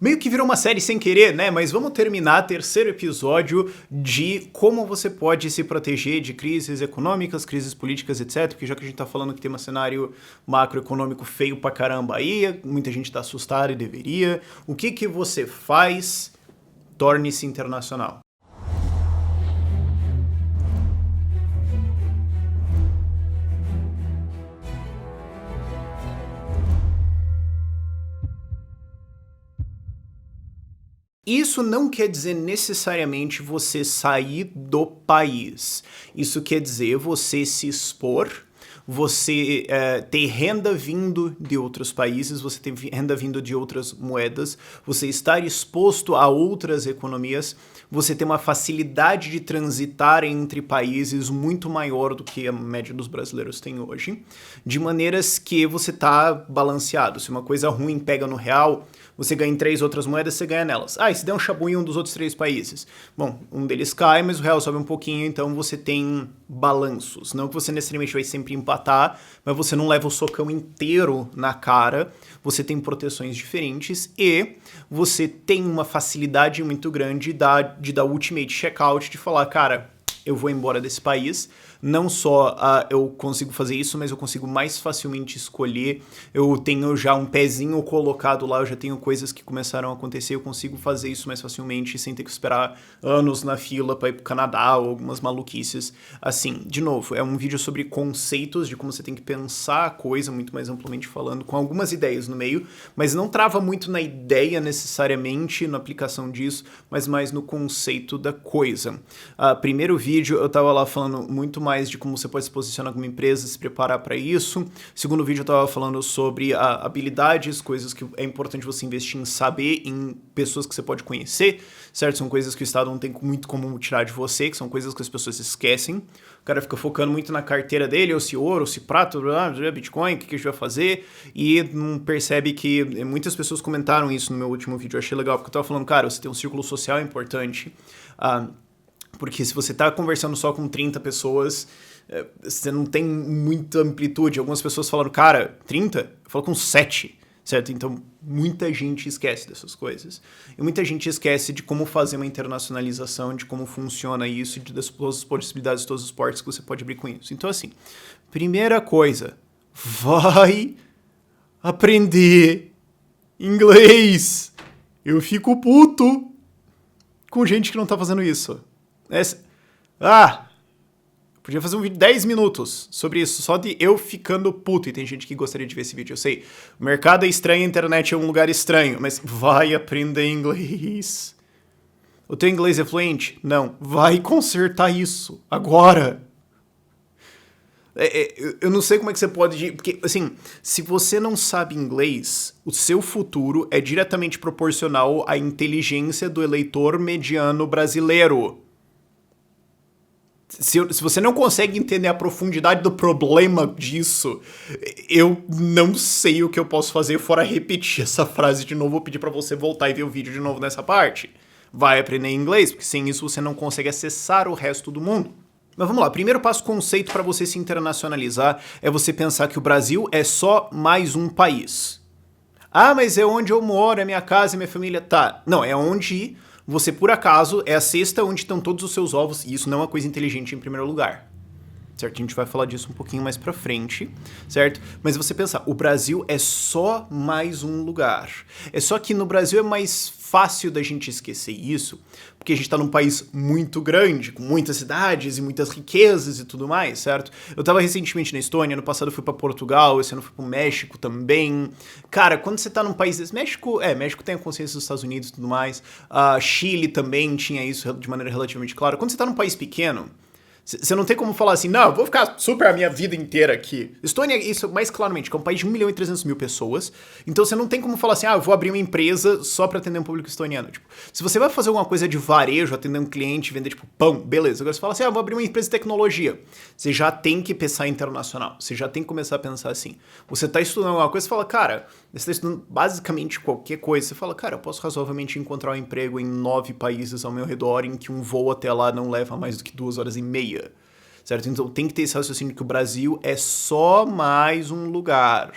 Meio que virou uma série sem querer, né? Mas vamos terminar terceiro episódio de como você pode se proteger de crises econômicas, crises políticas, etc. Porque já que a gente tá falando que tem um cenário macroeconômico feio pra caramba aí, muita gente tá assustada e deveria. O que que você faz? Torne-se internacional. Isso não quer dizer necessariamente você sair do país. Isso quer dizer você se expor, você ter renda vindo de outros países, você ter renda vindo de outras moedas, você estar exposto a outras economias, você ter uma facilidade de transitar entre países muito maior do que a média dos brasileiros tem hoje, de maneiras que você está balanceado. Se uma coisa ruim pega no real, você ganha em 3 outras moedas, você ganha nelas. Ah, e se der um chabu em um dos outros 3 países? Bom, um deles cai, mas o real sobe um pouquinho, então você tem balanços. Não que você necessariamente vai sempre empatar, mas você não leva o socão inteiro na cara, você tem proteções diferentes e você tem uma facilidade muito grande de dar ultimate checkout, de falar, cara, eu vou embora desse país. Não só eu consigo fazer isso, mas eu consigo mais facilmente escolher. Eu tenho já um pezinho colocado lá, eu já tenho coisas que começaram a acontecer, eu consigo fazer isso mais facilmente sem ter que esperar anos na fila para ir pro Canadá ou algumas maluquices. Assim, de novo, é um vídeo sobre conceitos de como você tem que pensar a coisa, muito mais amplamente falando, com algumas ideias no meio, mas não trava muito na ideia necessariamente, na aplicação disso, mas mais no conceito da coisa. Primeiro vídeo eu tava lá falando muito mais de como você pode se posicionar como empresa, se preparar para isso. Segundo vídeo eu estava falando sobre habilidades, coisas que é importante você investir em saber, em pessoas que você pode conhecer, certo? São coisas que o Estado não tem muito como tirar de você, que são coisas que as pessoas esquecem. O cara fica focando muito na carteira dele, ou se ouro, ou se prata, Bitcoin, o que a gente vai fazer, e não percebe que muitas pessoas comentaram isso no meu último vídeo. Eu achei legal, porque eu estava falando, cara, você tem um círculo social importante, porque se você tá conversando só com 30 pessoas, você não tem muita amplitude. Algumas pessoas falaram, cara, 30? Eu falo com 7, certo? Então, muita gente esquece dessas coisas. E muita gente esquece de como fazer uma internacionalização, de como funciona isso, das todas as possibilidades, todos os portos que você pode abrir com isso. Então, assim, primeira coisa, vai aprender inglês. Eu fico puto com gente que não tá fazendo isso. Podia fazer um vídeo de 10 minutos sobre isso, só de eu ficando puto. E tem gente que gostaria de ver esse vídeo, eu sei. O mercado é estranho, a internet é um lugar estranho, mas vai aprender inglês. O teu inglês é fluente? Não. Vai consertar isso, agora. Eu não sei como é que você pode... Porque, assim, se você não sabe inglês, o seu futuro é diretamente proporcional à inteligência do eleitor mediano brasileiro. Se você não consegue entender a profundidade do problema disso, eu não sei o que eu posso fazer fora repetir essa frase de novo. Vou pedir pra você voltar e ver o vídeo de novo nessa parte. Vai aprender inglês, porque sem isso você não consegue acessar o resto do mundo. Mas vamos lá, primeiro passo conceito para você se internacionalizar é você pensar que o Brasil é só mais um país. Ah, mas é onde eu moro, é minha casa, é minha família. Tá, não, é onde... Você, por acaso, é a cesta onde estão todos os seus ovos, e isso não é uma coisa inteligente em primeiro lugar. Certo? A gente vai falar disso um pouquinho mais pra frente, certo? Mas você pensar, o Brasil é só mais um lugar. É só que no Brasil é mais fácil da gente esquecer isso, porque a gente tá num país muito grande, com muitas cidades e muitas riquezas e tudo mais, certo? Eu tava recentemente na Estônia, ano passado eu fui pra Portugal, esse ano eu fui pro México também. Cara, quando você tá num país desse... México tem a consciência dos Estados Unidos e tudo mais. Chile também tinha isso de maneira relativamente clara. Quando você tá num país pequeno, você não tem como falar assim, não, eu vou ficar super a minha vida inteira aqui. Estônia, isso mais claramente, que é um país de 1.300.000 pessoas. Então você não tem como falar assim, eu vou abrir uma empresa só pra atender um público estoniano. Tipo, se você vai fazer alguma coisa de varejo, atender um cliente, vender tipo pão, beleza. Agora você fala assim, eu vou abrir uma empresa de tecnologia. Você já tem que pensar internacional. Você já tem que começar a pensar assim. Você tá estudando alguma coisa, você fala, cara, você tá estudando basicamente qualquer coisa. Você fala, cara, eu posso razoavelmente encontrar um emprego em 9 países ao meu redor, em que um voo até lá não leva mais do que 2 horas e meia. Certo? Então tem que ter esse raciocínio que o Brasil é só mais um lugar.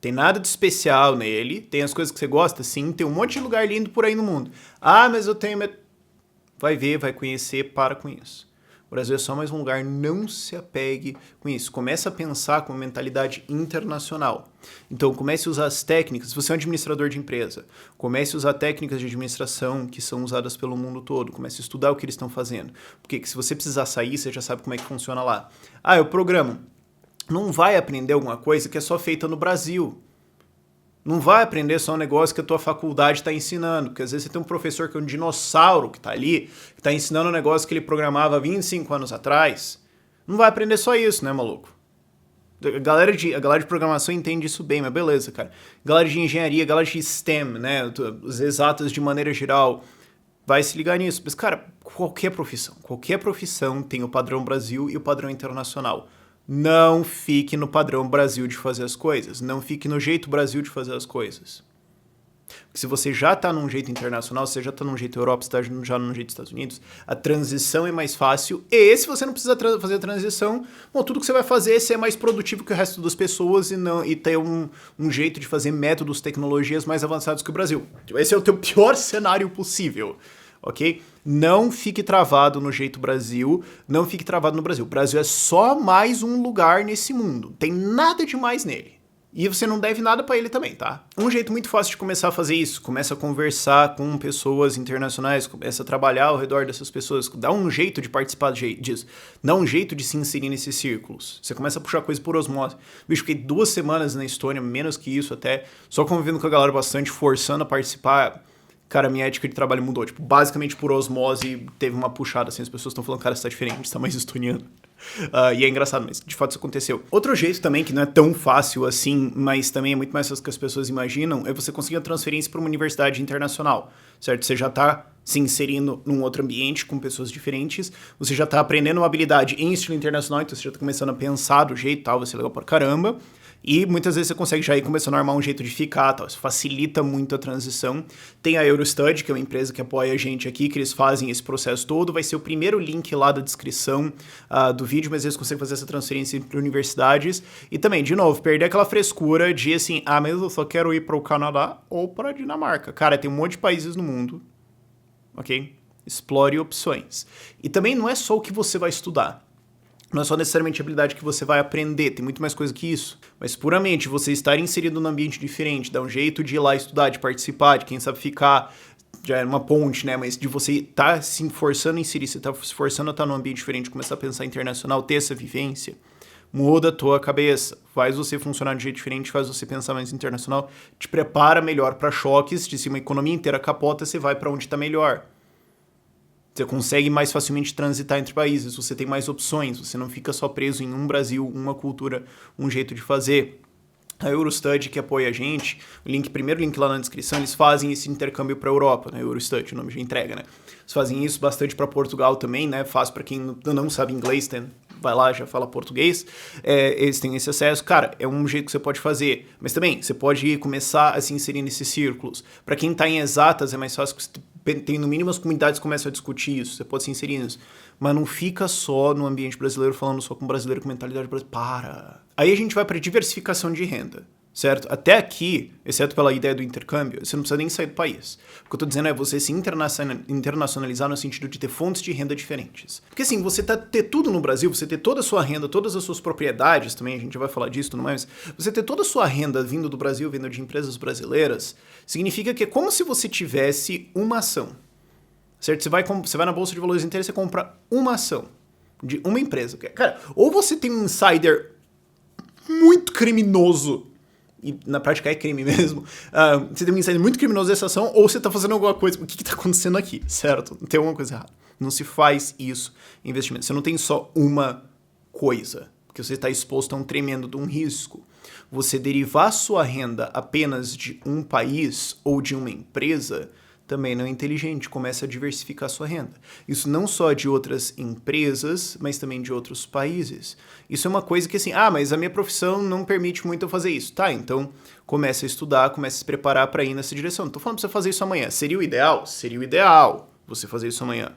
Tem nada de especial nele, tem as coisas que você gosta, sim, tem um monte de lugar lindo por aí no mundo. Ah, mas eu tenho medo. Vai ver, vai conhecer, para com isso. O Brasil é só mais um lugar, não se apegue com isso. Comece a pensar com uma mentalidade internacional. Então, comece a usar as técnicas, se você é um administrador de empresa, comece a usar técnicas de administração que são usadas pelo mundo todo, comece a estudar o que eles estão fazendo. Porque se você precisar sair, você já sabe como é que funciona lá. Ah, eu programo. Não vai aprender alguma coisa que é só feita no Brasil. Não vai aprender só um negócio que a tua faculdade está ensinando, porque às vezes você tem um professor que é um dinossauro que está ali, que está ensinando um negócio que ele programava 25 anos atrás. Não vai aprender só isso, né, maluco? A galera de programação entende isso bem, mas beleza, cara. Galera de engenharia, galera de STEM, né, as exatas de maneira geral, vai se ligar nisso. Mas, cara, qualquer profissão tem o padrão Brasil e o padrão internacional. Não fique no padrão Brasil de fazer as coisas. Não fique no jeito Brasil de fazer as coisas. Porque se você já está num jeito internacional, se você já está num jeito Europa, se você está já num jeito Estados Unidos, a transição é mais fácil. E se você não precisa fazer a transição, bom, tudo que você vai fazer é ser mais produtivo que o resto das pessoas e ter um jeito de fazer métodos, tecnologias mais avançados que o Brasil. Esse é o teu pior cenário possível. Ok? Não fique travado no jeito Brasil, não fique travado no Brasil. O Brasil é só mais um lugar nesse mundo, tem nada demais nele. E você não deve nada pra ele também, tá? Um jeito muito fácil de começar a fazer isso, começa a conversar com pessoas internacionais, começa a trabalhar ao redor dessas pessoas, dá um jeito de participar disso, dá um jeito de se inserir nesses círculos. Você começa a puxar coisa por osmose. Bicho, fiquei 2 semanas na Estônia, menos que isso até, só convivendo com a galera bastante, forçando a participar. Cara, minha ética de trabalho mudou. Tipo, basicamente por osmose, teve uma puxada, assim, as pessoas estão falando, cara, você tá diferente, você tá mais estoniano. E é engraçado, mas de fato isso aconteceu. Outro jeito também, que não é tão fácil assim, mas também é muito mais fácil do que as pessoas imaginam, é você conseguir a transferência para uma universidade internacional, certo? Você já tá se inserindo num outro ambiente com pessoas diferentes, você já tá aprendendo uma habilidade em estilo internacional, então você já tá começando a pensar do jeito e tal, vai ser legal pra caramba. E muitas vezes você consegue já ir começando a armar um jeito de ficar, tal. Isso facilita muito a transição. Tem a Eurostudy, que é uma empresa que apoia a gente aqui, que eles fazem esse processo todo. Vai ser o primeiro link lá da descrição do vídeo, mas eles conseguem fazer essa transferência entre universidades. E também, de novo, perder aquela frescura de assim, ah, mas eu só quero ir para o Canadá ou para a Dinamarca. Cara, tem um monte de países no mundo, ok? Explore opções. E também não é só o que você vai estudar. Não é só necessariamente a habilidade que você vai aprender, tem muito mais coisa que isso. Mas puramente você estar inserido num ambiente diferente, dá um jeito de ir lá estudar, de participar, de quem sabe ficar, já é uma ponte, né? Mas de você estar se forçando a inserir, você estar se forçando a estar num ambiente diferente, começar a pensar internacional, ter essa vivência, muda a tua cabeça, faz você funcionar de um jeito diferente, faz você pensar mais internacional, te prepara melhor para choques, de se uma economia inteira capota, você vai para onde está melhor. Você consegue mais facilmente transitar entre países, você tem mais opções, você não fica só preso em um Brasil, uma cultura, um jeito de fazer. A Eurostudy, que apoia a gente, primeiro link lá na descrição, eles fazem esse intercâmbio para a Europa, né? Eurostudy, o nome já entrega, né? Eles fazem isso bastante para Portugal também, né? Fácil para quem não sabe inglês, vai lá, já fala português, eles têm esse acesso. Cara, é um jeito que você pode fazer, mas também você pode começar a se inserir nesses círculos. Para quem tá em exatas, é mais fácil que tem no mínimo as comunidades começam a discutir isso, você pode se inserir nisso. Mas não fica só no ambiente brasileiro falando só com brasileiro com mentalidade brasileira. Para! Aí a gente vai para diversificação de renda, certo? Até aqui, exceto pela ideia do intercâmbio, você não precisa nem sair do país. O que eu tô dizendo é você se internacionalizar no sentido de ter fontes de renda diferentes. Porque assim, você ter tudo no Brasil, você ter toda a sua renda, todas as suas propriedades também, a gente vai falar disso e tudo mais, você ter toda a sua renda vindo do Brasil, vindo de empresas brasileiras, significa que é como se você tivesse uma ação, certo? Você vai na Bolsa de Valores inteira e você compra uma ação de uma empresa. Cara, ou você tem um insider muito criminoso, e na prática é crime mesmo, você tem um insider muito criminoso dessa ação, ou você tá fazendo alguma coisa, o que tá acontecendo aqui, certo? Tem alguma coisa errada. Não se faz isso em investimento. Você não tem só uma coisa, porque você está exposto a um tremendo de um risco. Você derivar sua renda apenas de um país ou de uma empresa também não é inteligente, começa a diversificar sua renda. Isso não só de outras empresas, mas também de outros países. Isso é uma coisa que assim, mas a minha profissão não permite muito eu fazer isso. Tá, então comece a estudar, comece a se preparar para ir nessa direção. Não tô falando pra você fazer isso amanhã. Seria o ideal? Seria o ideal você fazer isso amanhã.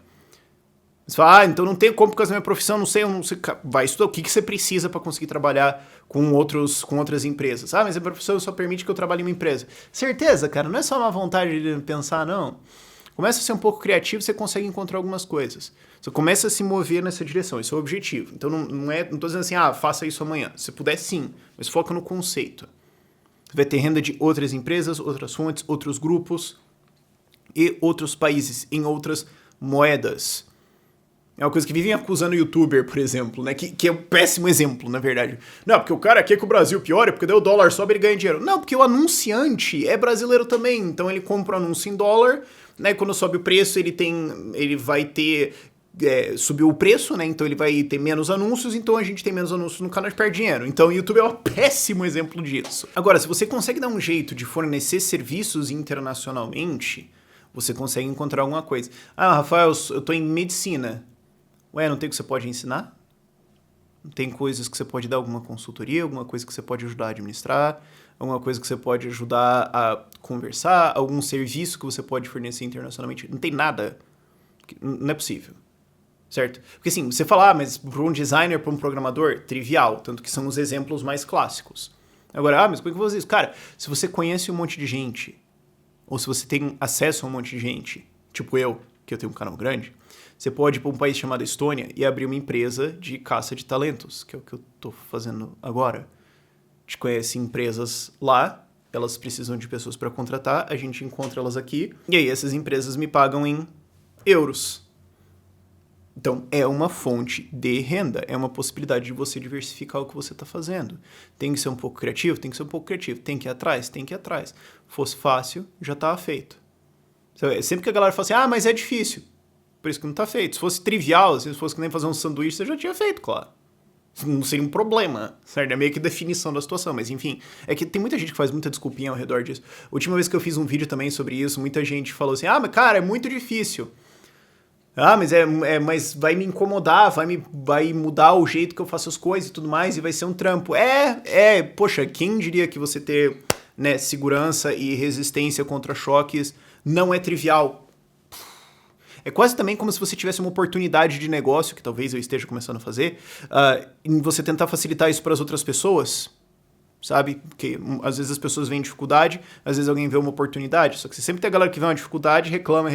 Você fala, então não tem como por causa da minha profissão, não sei, eu não sei. Vai estudar o que você precisa para conseguir trabalhar com outras empresas. Ah, mas a profissão só permite que eu trabalhe em uma empresa. Certeza, cara, não é só uma vontade de pensar, não. Começa a ser um pouco criativo, você consegue encontrar algumas coisas. Você começa a se mover nessa direção, esse é o objetivo. Então não tô dizendo assim, faça isso amanhã. Se puder, sim, mas foca no conceito. Você vai ter renda de outras empresas, outras fontes, outros grupos e outros países em outras moedas. É uma coisa que vivem acusando o youtuber, por exemplo, né? Que é um péssimo exemplo, na verdade. Não, porque o cara quer que o Brasil piore, porque daí o dólar sobe e ele ganha dinheiro. Não, porque o anunciante é brasileiro também. Então ele compra o anúncio em dólar, né? Quando sobe o preço, ele vai ter... subiu o preço, né? Então ele vai ter menos anúncios, então a gente tem menos anúncios no canal e perde dinheiro. Então o YouTube é um péssimo exemplo disso. Agora, se você consegue dar um jeito de fornecer serviços internacionalmente, você consegue encontrar alguma coisa. Ah, Rafael, eu tô em medicina. Ué, não tem o que você pode ensinar? Não tem coisas que você pode dar alguma consultoria, alguma coisa que você pode ajudar a administrar, alguma coisa que você pode ajudar a conversar, algum serviço que você pode fornecer internacionalmente? Não tem nada. Não é possível. Certo? Porque assim, você fala, mas para um designer, para um programador, trivial, tanto que são os exemplos mais clássicos. Agora, mas como é que eu vou fazer isso? Cara, se você conhece um monte de gente, ou se você tem acesso a um monte de gente, tipo eu, que eu tenho um canal grande, você pode ir para um país chamado Estônia e abrir uma empresa de caça de talentos, que é o que eu estou fazendo agora. A gente conhece empresas lá, elas precisam de pessoas para contratar, a gente encontra elas aqui, e aí essas empresas me pagam em euros. Então, é uma fonte de renda, é uma possibilidade de você diversificar o que você está fazendo. Tem que ser um pouco criativo? Tem que ser um pouco criativo. Tem que ir atrás? Tem que ir atrás. Fosse fácil, já estava feito. Sempre que a galera fala assim, mas é difícil. Por isso que não está feito. Se fosse trivial, se fosse que nem fazer um sanduíche, você já tinha feito, claro. Não seria um problema, certo? É meio que definição da situação, mas enfim. É que tem muita gente que faz muita desculpinha ao redor disso. A última vez que eu fiz um vídeo também sobre isso, muita gente falou assim, mas cara, é muito difícil. Mas vai me incomodar, vai mudar o jeito que eu faço as coisas e tudo mais, e vai ser um trampo. Poxa, quem diria que você ter, né, segurança e resistência contra choques não é trivial? É quase também como se você tivesse uma oportunidade de negócio, que talvez eu esteja começando a fazer, em você tentar facilitar isso para as outras pessoas, sabe? Porque às vezes as pessoas veem dificuldade, às vezes alguém vê uma oportunidade, só que você sempre tem a galera que vê uma dificuldade, reclama,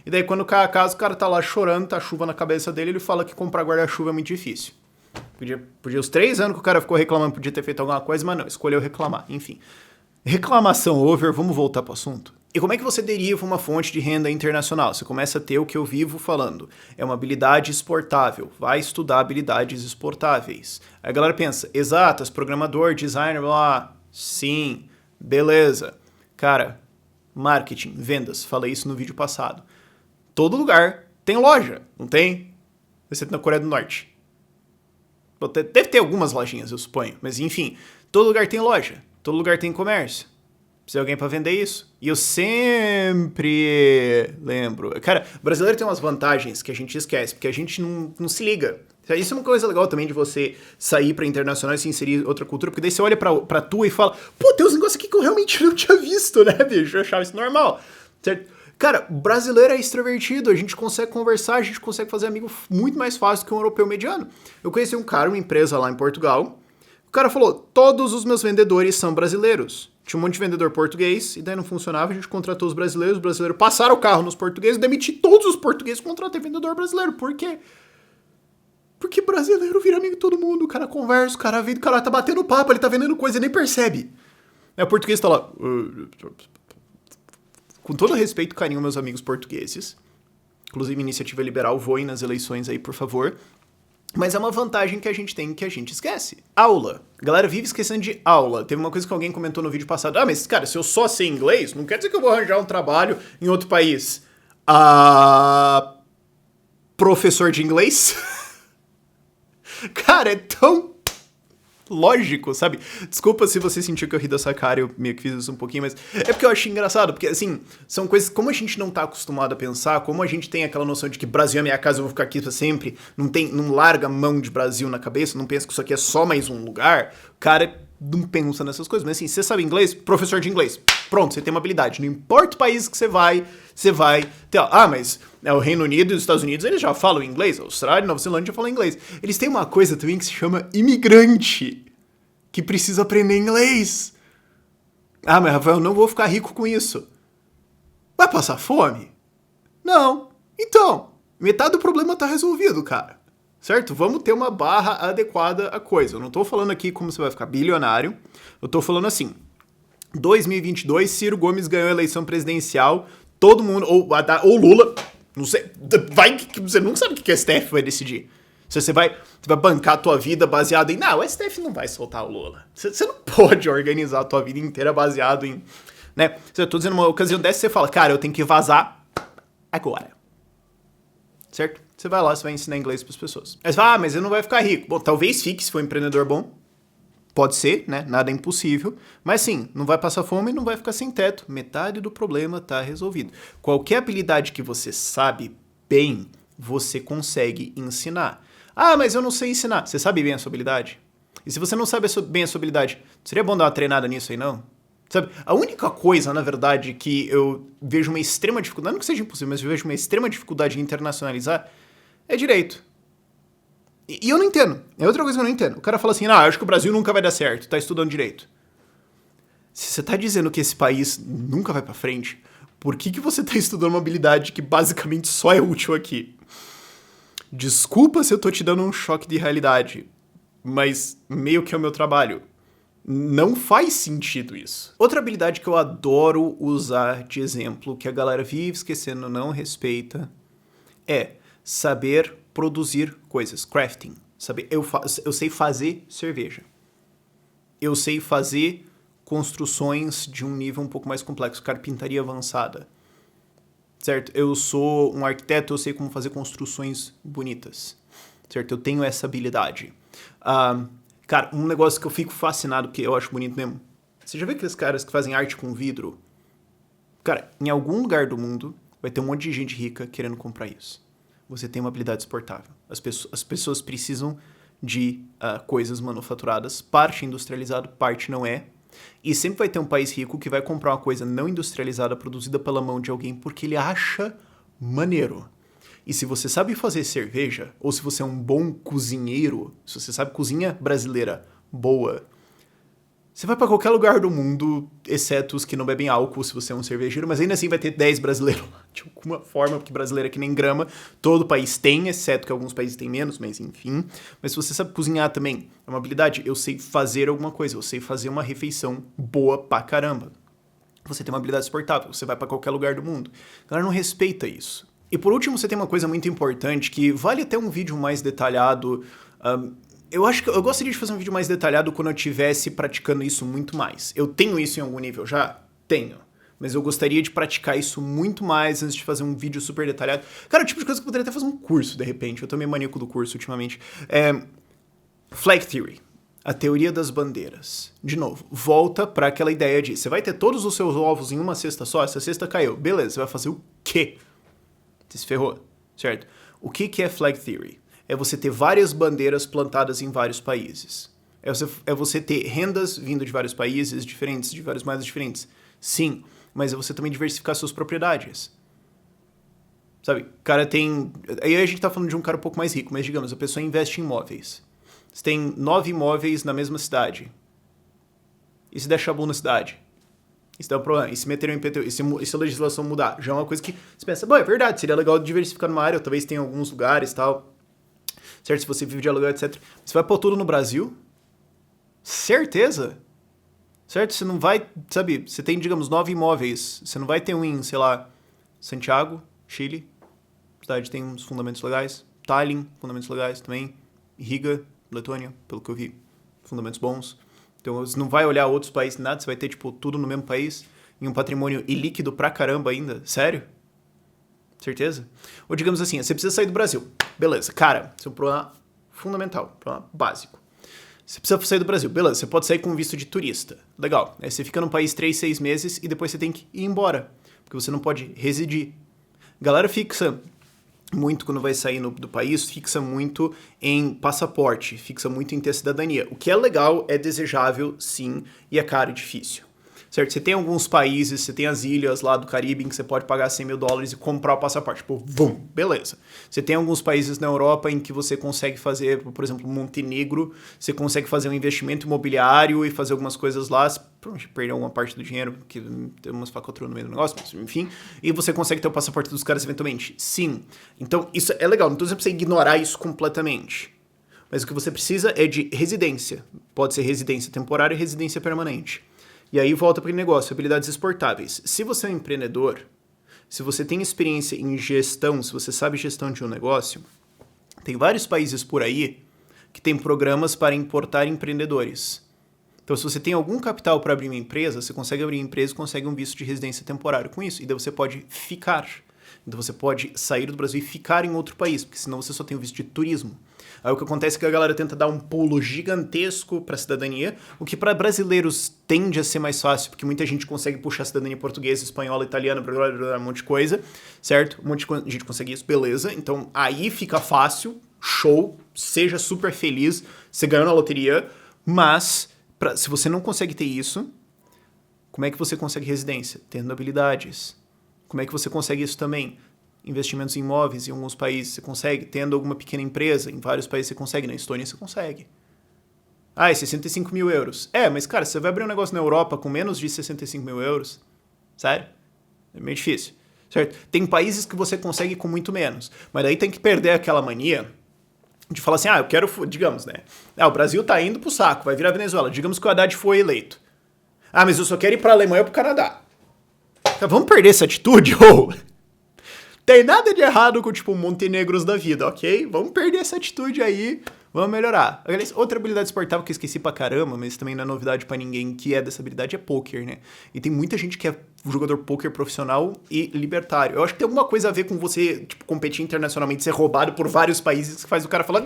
e daí quando cai a casa, o cara tá lá chorando, tá chuva na cabeça dele, ele fala que comprar guarda-chuva é muito difícil. Podia os 3 anos que o cara ficou reclamando, podia ter feito alguma coisa, mas não, escolheu reclamar, enfim. Reclamação over, vamos voltar pro assunto. E como é que você deriva uma fonte de renda internacional? Você começa a ter o que eu vivo falando. É uma habilidade exportável. Vai estudar habilidades exportáveis. Aí a galera pensa, exatas, programador, designer, blá. Sim, beleza. Cara, marketing, vendas, falei isso no vídeo passado. Todo lugar tem loja, não tem? Exceto na Coreia do Norte. Deve ter algumas lojinhas, eu suponho. Mas enfim, todo lugar tem loja. Todo lugar tem comércio. Precisa de alguém pra vender isso. E eu sempre lembro. Cara, o brasileiro tem umas vantagens que a gente esquece, porque a gente não se liga. Isso é uma coisa legal também de você sair pra internacional e se inserir em outra cultura, porque daí você olha pra tua e fala, pô, tem uns negócios aqui que eu realmente não tinha visto, né, bicho? Eu achava isso normal, certo? Cara, o brasileiro é extrovertido, a gente consegue conversar, a gente consegue fazer amigo muito mais fácil que um europeu mediano. Eu conheci um cara, uma empresa lá em Portugal, o cara falou, todos os meus vendedores são brasileiros. Tinha um monte de vendedor português, e daí não funcionava, a gente contratou os brasileiros passaram o carro nos portugueses, demiti todos os portugueses, contratei vendedor brasileiro. Por quê? Porque brasileiro vira amigo de todo mundo, o cara conversa, o cara vem, o cara tá batendo papo, ele tá vendendo coisa e nem percebe. Aí o português tá lá... Com todo respeito e carinho, meus amigos portugueses, inclusive Iniciativa Liberal, voem nas eleições aí, por favor... Mas é uma vantagem que a gente tem que a gente esquece. Aula. A galera vive esquecendo de aula. Teve uma coisa que alguém comentou no vídeo passado. Mas, cara, se eu só sei inglês, não quer dizer que eu vou arranjar um trabalho em outro país. Professor de inglês? Cara, é tão lógico, sabe? Desculpa se você sentiu que eu ri dessa cara, eu meio que fiz isso um pouquinho, mas é porque eu achei engraçado, porque assim, são coisas, como a gente não tá acostumado a pensar, como a gente tem aquela noção de que Brasil é minha casa, eu vou ficar aqui pra sempre, não larga a mão de Brasil na cabeça, não pensa que isso aqui é só mais um lugar, cara, não pensa nessas coisas. Mas assim, você sabe inglês? Professor de inglês. Pronto, você tem uma habilidade. Não importa o país que você vai ter. Mas o Reino Unido e os Estados Unidos, eles já falam inglês. A Austrália e Nova Zelândia já falam inglês. Eles têm uma coisa também que se chama imigrante, que precisa aprender inglês. Ah, mas Rafael, eu não vou ficar rico com isso. Vai passar fome? Não. Então, metade do problema tá resolvido, cara. Certo? Vamos ter uma barra adequada à coisa. Eu não tô falando aqui como você vai ficar bilionário. Eu tô falando assim, 2022, Ciro Gomes ganhou a eleição presidencial, todo mundo, ou Lula, não sei, você nunca sabe o que a STF vai decidir. Se você vai bancar a tua vida baseado em, não, o STF não vai soltar o Lula. Você não pode organizar a tua vida inteira baseado em, né? Se eu tô dizendo uma ocasião dessa, você fala, cara, eu tenho que vazar agora. Certo? Você vai lá, você vai ensinar inglês para as pessoas. Aí você fala, mas ele não vai ficar rico. Bom, talvez fique se for um empreendedor bom. Pode ser, né? Nada é impossível. Mas sim, não vai passar fome e não vai ficar sem teto. Metade do problema tá resolvido. Qualquer habilidade que você sabe bem, você consegue ensinar. Ah, mas eu não sei ensinar. Você sabe bem a sua habilidade? E se você não sabe bem a sua habilidade, seria bom dar uma treinada nisso aí, não? Sabe, a única coisa, na verdade, que eu vejo uma extrema dificuldade, não que seja impossível, mas eu vejo uma extrema dificuldade em internacionalizar, é direito. E eu não entendo. É outra coisa que eu não entendo. O cara fala assim, acho que o Brasil nunca vai dar certo, tá estudando direito. Se você tá dizendo que esse país nunca vai pra frente, por que você tá estudando uma habilidade que basicamente só é útil aqui? Desculpa se eu tô te dando um choque de realidade, mas meio que é o meu trabalho. Não faz sentido isso. Outra habilidade que eu adoro usar de exemplo, que a galera vive esquecendo, não respeita, é saber produzir coisas, crafting. Eu sei fazer cerveja. Eu sei fazer construções de um nível um pouco mais complexo, carpintaria avançada. Certo? Eu sou um arquiteto, eu sei como fazer construções bonitas. Certo? Eu tenho essa habilidade. Cara, um negócio que eu fico fascinado, que eu acho bonito mesmo. Você já viu aqueles caras que fazem arte com vidro? Cara, em algum lugar do mundo vai ter um monte de gente rica querendo comprar isso. Você tem uma habilidade exportável. As pessoas precisam de coisas manufaturadas. Parte industrializada, parte não é. E sempre vai ter um país rico que vai comprar uma coisa não industrializada, produzida pela mão de alguém, porque ele acha maneiro. E se você sabe fazer cerveja, ou se você é um bom cozinheiro, se você sabe cozinha brasileira boa, você vai pra qualquer lugar do mundo, exceto os que não bebem álcool, se você é um cervejeiro, mas ainda assim vai ter 10 brasileiros lá, de alguma forma, porque brasileiro é que nem grama, todo país tem, exceto que alguns países têm menos, mas enfim. Mas se você sabe cozinhar também, é uma habilidade, eu sei fazer alguma coisa, eu sei fazer uma refeição boa pra caramba. Você tem uma habilidade exportável, você vai pra qualquer lugar do mundo. A galera não respeita isso. E por último, você tem uma coisa muito importante que vale até um vídeo mais detalhado. Eu acho que eu gostaria de fazer um vídeo mais detalhado quando eu estivesse praticando isso muito mais. Eu tenho isso em algum nível já? Tenho. Mas eu gostaria de praticar isso muito mais antes de fazer um vídeo super detalhado. Cara, o tipo de coisa que eu poderia até fazer um curso, de repente. Eu tô meio maníaco do curso ultimamente. Flag Theory. A teoria das bandeiras. De novo, volta pra aquela ideia de você vai ter todos os seus ovos em uma cesta só, essa cesta caiu. Beleza, você vai fazer o quê? Você se ferrou, certo? O que é Flag Theory? É você ter várias bandeiras plantadas em vários países. É você ter rendas vindo de vários países diferentes, de várias moedas diferentes. Sim, mas é você também diversificar suas propriedades. Sabe, o cara tem... Aí a gente tá falando de um cara um pouco mais rico, mas digamos, a pessoa investe em imóveis. Você tem 9 imóveis na mesma cidade. E se der chabu na cidade? Isso dá um problema. E se meterem em IPTU, e se a legislação mudar? Já é uma coisa que você pensa, bom, é verdade, seria legal diversificar numa área, ou talvez tenha alguns lugares e tal. Certo? Se você vive de aluguel, etc. Você vai pôr tudo no Brasil? Certeza? Certo? Você não vai, sabe, você tem, digamos, 9 imóveis. Você não vai ter um em, sei lá, Santiago, Chile. A cidade tem uns fundamentos legais. Tallinn, fundamentos legais também. Riga, Letônia, pelo que eu vi. Fundamentos bons. Então você não vai olhar outros países, nada, você vai ter, tipo, tudo no mesmo país, em um patrimônio ilíquido pra caramba ainda. Sério? Certeza? Ou digamos assim, você precisa sair do Brasil. Beleza, cara, esse é um problema fundamental, problema básico. Você precisa sair do Brasil. Beleza, você pode sair com visto de turista. Legal. Aí você fica no país 3, 6 meses e depois você tem que ir embora, porque você não pode residir. Galera fixa muito quando vai sair do país, fixa muito em passaporte, fixa muito em ter cidadania. O que é legal, é desejável, sim, e é caro e difícil. Certo? Você tem alguns países, você tem as ilhas lá do Caribe em que você pode pagar $100 mil e comprar o passaporte. Tipo, vum, beleza. Você tem alguns países na Europa em que você consegue fazer, por exemplo, Montenegro, você consegue fazer um investimento imobiliário e fazer algumas coisas lá, provavelmente perder alguma parte do dinheiro, porque tem umas falcatruas no meio do negócio, mas enfim, e você consegue ter o passaporte dos caras eventualmente. Sim. Então, isso é legal. Não estou dizendo pra você ignorar isso completamente. Mas o que você precisa é de residência. Pode ser residência temporária e residência permanente. E aí volta para o negócio, habilidades exportáveis. Se você é um empreendedor, se você tem experiência em gestão, se você sabe gestão de um negócio, tem vários países por aí que tem programas para importar empreendedores. Então, se você tem algum capital para abrir uma empresa, você consegue abrir uma empresa e consegue um visto de residência temporário com isso. E daí você pode ficar. Então, você pode sair do Brasil e ficar em outro país, porque senão você só tem o visto de turismo. Aí o que acontece é que a galera tenta dar um pulo gigantesco para a cidadania, o que para brasileiros tende a ser mais fácil, porque muita gente consegue puxar a cidadania portuguesa, espanhola, italiana, um monte de coisa, certo? Um monte de gente consegue isso, beleza. Então aí fica fácil, show, seja super feliz, você ganhou na loteria, mas se você não consegue ter isso, como é que você consegue residência? Tendo habilidades. Como é que você consegue isso também? Investimentos em imóveis em alguns países você consegue, tendo alguma pequena empresa, em vários países você consegue, na Estônia você consegue. Ah, é 65 mil euros. É, mas cara, você vai abrir um negócio na Europa com menos de 65 mil euros, sério? É meio difícil, certo? Tem países que você consegue com muito menos, mas daí tem que perder aquela mania de falar assim, eu quero, digamos, né? O Brasil tá indo pro saco, vai virar Venezuela, digamos que o Haddad foi eleito. Mas eu só quero ir pra Alemanha ou pro Canadá. Então, vamos perder essa atitude, ou... Tem nada de errado com, tipo, Montenegros da vida, ok? Vamos perder essa atitude aí, vamos melhorar. Aliás, outra habilidade exportável que eu esqueci pra caramba, mas também não é novidade pra ninguém que é dessa habilidade, é poker, né? E tem muita gente que é jogador poker profissional e libertário. Eu acho que tem alguma coisa a ver com você, tipo, competir internacionalmente, ser roubado por vários países, que faz o cara falar,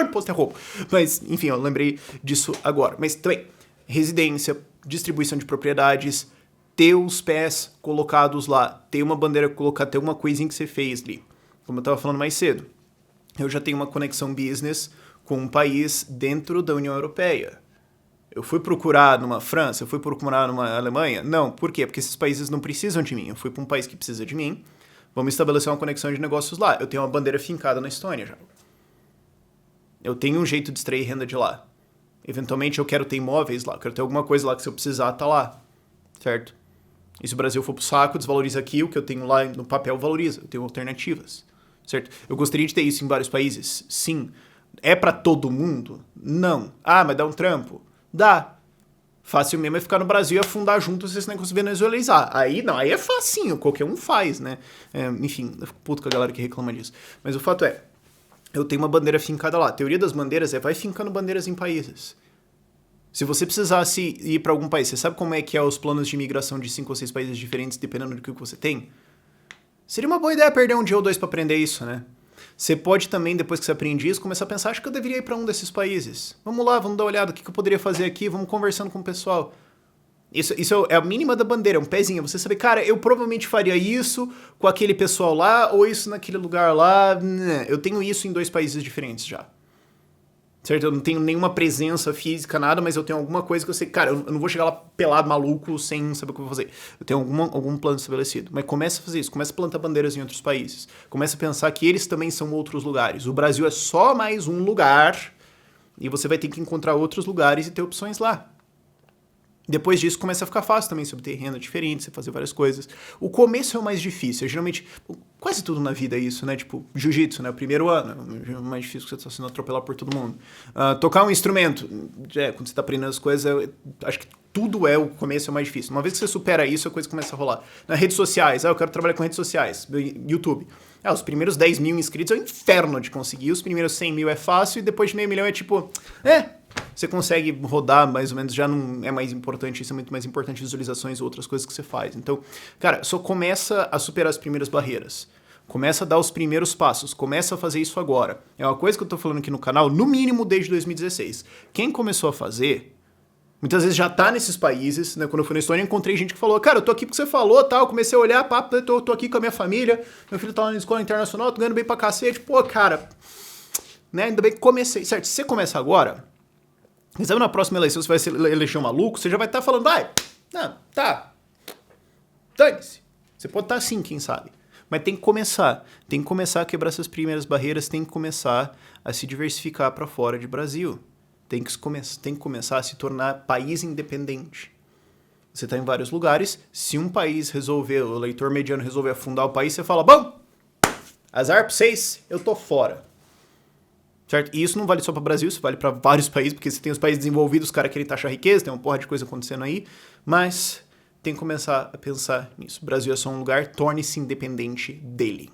imposto é roubo. Mas, enfim, eu lembrei disso agora. Mas também, residência, distribuição de propriedades, ter os pés colocados lá, ter uma bandeira colocada, ter uma coisinha que você fez ali. Como eu estava falando mais cedo, eu já tenho uma conexão business com um país dentro da União Europeia. Eu fui procurar numa França, eu fui procurar numa Alemanha? Não, por quê? Porque esses países não precisam de mim. Eu fui para um país que precisa de mim, vamos estabelecer uma conexão de negócios lá. Eu tenho uma bandeira fincada na Estônia já. Eu tenho um jeito de extrair renda de lá. Eventualmente eu quero ter imóveis lá, eu quero ter alguma coisa lá que se eu precisar tá lá, certo? E se o Brasil for pro saco, desvaloriza aqui, o que eu tenho lá no papel valoriza. Eu tenho alternativas, certo? Eu gostaria de ter isso em vários países? Sim. É pra todo mundo? Não. Mas dá um trampo? Dá. Fácil mesmo é ficar no Brasil e afundar junto se esse negócio venezuelizar. Aí não, aí é facinho, qualquer um faz, né? Enfim, eu fico puto com a galera que reclama disso. Mas o fato é, eu tenho uma bandeira fincada lá. A teoria das bandeiras é vai fincando bandeiras em países. Se você precisasse ir para algum país, você sabe como é que é os planos de imigração de 5 ou 6 países diferentes, dependendo do que você tem? Seria uma boa ideia perder um dia ou dois para aprender isso, né? Você pode também, depois que você aprende isso, começar a pensar, acho que eu deveria ir para um desses países. Vamos lá, vamos dar uma olhada, o que eu poderia fazer aqui, vamos conversando com o pessoal. Isso é a mínima da bandeira, é um pezinho. Você sabe, cara, eu provavelmente faria isso com aquele pessoal lá, ou isso naquele lugar lá. Eu tenho isso em 2 países diferentes já. Certo? Eu não tenho nenhuma presença física, nada, mas eu tenho alguma coisa que eu sei, cara, eu não vou chegar lá pelado, maluco, sem saber o que eu vou fazer. Eu tenho algum plano estabelecido. Mas começa a fazer isso, começa a plantar bandeiras em outros países. Começa a pensar que eles também são outros lugares. O Brasil é só mais um lugar e você vai ter que encontrar outros lugares e ter opções lá. Depois disso começa a ficar fácil também você obter renda diferente, você fazer várias coisas. O começo é o mais difícil, geralmente, quase tudo na vida é isso, né? Tipo, jiu-jitsu, né? O primeiro ano, é o mais difícil que você está sendo atropelado por todo mundo. Tocar um instrumento, quando você está aprendendo as coisas, acho que tudo o começo é o mais difícil. Uma vez que você supera isso, a coisa começa a rolar. Nas redes sociais, eu quero trabalhar com redes sociais, YouTube. Os primeiros 10 mil inscritos é um inferno de conseguir, os primeiros 100 mil é fácil e depois de meio milhão é tipo, você consegue rodar mais ou menos, já não é mais importante, isso é muito mais importante visualizações e outras coisas que você faz. Então, cara, só começa a superar as primeiras barreiras. Começa a dar os primeiros passos, começa a fazer isso agora. É uma coisa que eu tô falando aqui no canal, no mínimo desde 2016. Quem começou a fazer, Muitas vezes já tá nesses países, né? Quando eu fui na Estônia, eu encontrei gente que falou, cara, eu tô aqui porque você falou, tal, eu comecei a olhar, papo, tô aqui com a minha família, meu filho tá lá na escola internacional, tô ganhando bem pra cacete, pô, cara, né? Ainda bem que comecei, certo? Se você começa agora, quem sabe na próxima eleição você vai se eleger um maluco, você já vai estar falando, vai, não, tá, dane-se. Você pode estar assim, quem sabe. Mas tem que começar a quebrar essas primeiras barreiras, tem que começar a se diversificar para fora de Brasil. Tem que começar a se tornar país independente. Você está em vários lugares, se um país resolver, o eleitor mediano resolver afundar o país, você fala, bom, azar pra vocês, eu tô fora. Certo? E isso não vale só para o Brasil, isso vale para vários países, porque você tem os países desenvolvidos, os caras querem taxar riqueza, tem uma porra de coisa acontecendo aí, mas tem que começar a pensar nisso. O Brasil é só um lugar, torne-se independente dele.